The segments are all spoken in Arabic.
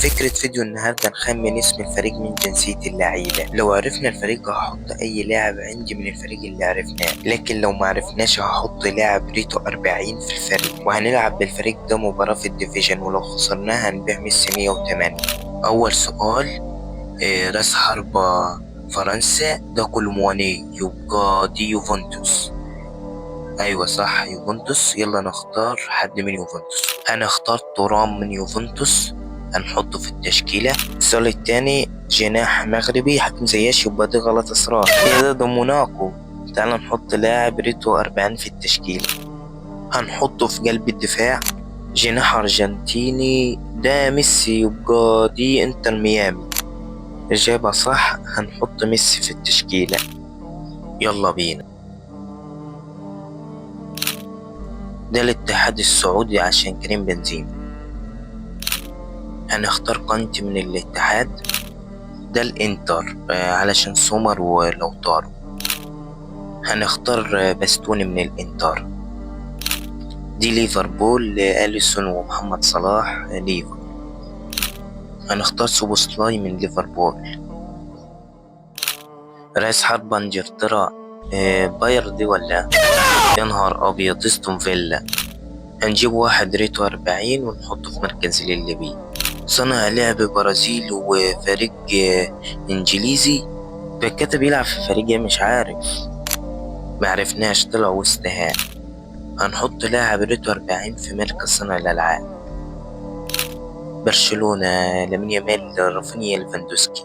فكرة فيديو النهاردة نخمن اسم الفريق من جنسية اللعيبة. لو عرفنا الفريق هحط أي لاعب عندي من الفريق اللي عرفناه، لكن لو معرفناش هحط لاعب ريتو 40 في الفريق، وهنلعب بالفريق ده مباراة في الديفيجن، ولو خسرناها هنبيع ميسي 108. أول سؤال، راس حربة فرنسا ده كولومواني، يبقى دي يوفنتوس. ايوه صح يوفنتوس. يلا نختار حد من يوفنتوس. انا اخترت ترام من يوفنتوس، هنحطه في التشكيلة. السؤال التاني، جناح مغربي حكم زياش، يبقى دي غلط اصرار. ايه ده موناكو. تعال نحط لاعب ريتو 40 في التشكيلة، هنحطه في قلب الدفاع. جناح ارجنتيني ده ميسي، يبقى دي انتر ميامي. اجابة صح، هنحط ميسي في التشكيلة. يلا بينا. ده الاتحاد السعودي عشان كريم بنزيما، هنختار كانتي من الاتحاد. ده الانتر علشان سومر ولوتارو، هنختار باستوني من الانتر. دي ليفربول، اليسون ومحمد صلاح ليفر، هنختار سوبوسلاي من ليفربول. رئيس حربة انجلترا، باير دي ولا يا نهار ابيض استون فيلا، هنجيب واحد ريتو 40 ونحطه في مركز الليبي. صنع لعب برازيل وفريق انجليزي، بكتا يلعب في فريق إيه مش عارف، معرفناش طلع وست هام. هنحط لاعب ريتو 40 في مركز صنع الألعاب. برشلونة، لامين يامال، رافينيا، ليفاندوسكي.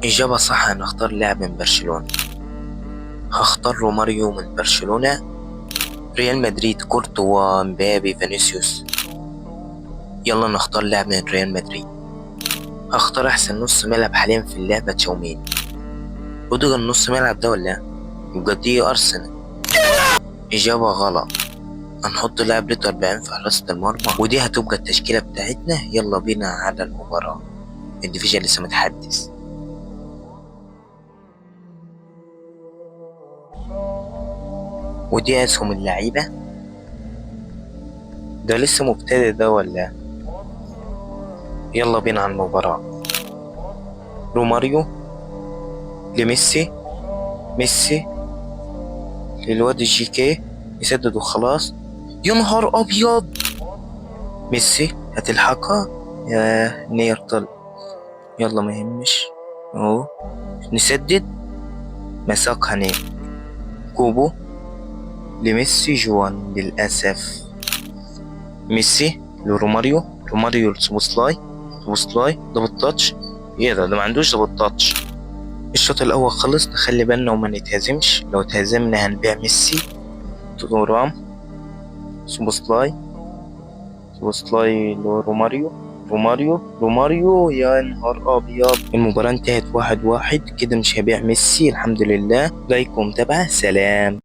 إجابة صح، هنختار لاعب من برشلونة، هختار روماريو من برشلونة. ريال مدريد، كورتوا، مبابي، فينيسيوس. يلا نختار لاعب من ريال مدريد، هختار أحسن نص ملعب حاليا في اللعبة تشاوميني. روديجر نص ملعب ده ولا يبقى دي أرسنال. إجابة غلط، هنحط لاعب ريتو 40 في حراسة المرمى، ودي هتبقى التشكيلة بتاعتنا. يلا بينا على المباراة، الديفيجن لسه متحدث. ودي أسهم اللعيبة، ده لسه مبتدئ ده ولا. يلا بينا على المباراة. روماريو لميسي، ميسي للواد جي كي، يسدد وخلاص. يا نهار أبيض، ميسي هتلحقها يا نير طل. يلا ما يهمش اهو، نسدد. مساق هني، كوبو لميسي، جوان للأسف. ميسي لروماريو، روماريو لسوبوسلاي، سوبوسلاي دبل تاتش. ايه ده ما عندوش دبل تاتش. الشوط الأول خلص، نخلي بالنا وما نتهزمش، لو تهزمنا هنبيع ميسي. تورام، سوبوسلاي، سوبوسلاي لروماريو، روماريو يا نهار أبيض. المباراة انتهت 1-1 كده، مش هبيع ميسي الحمد لله. لايك ومتابعة، سلام.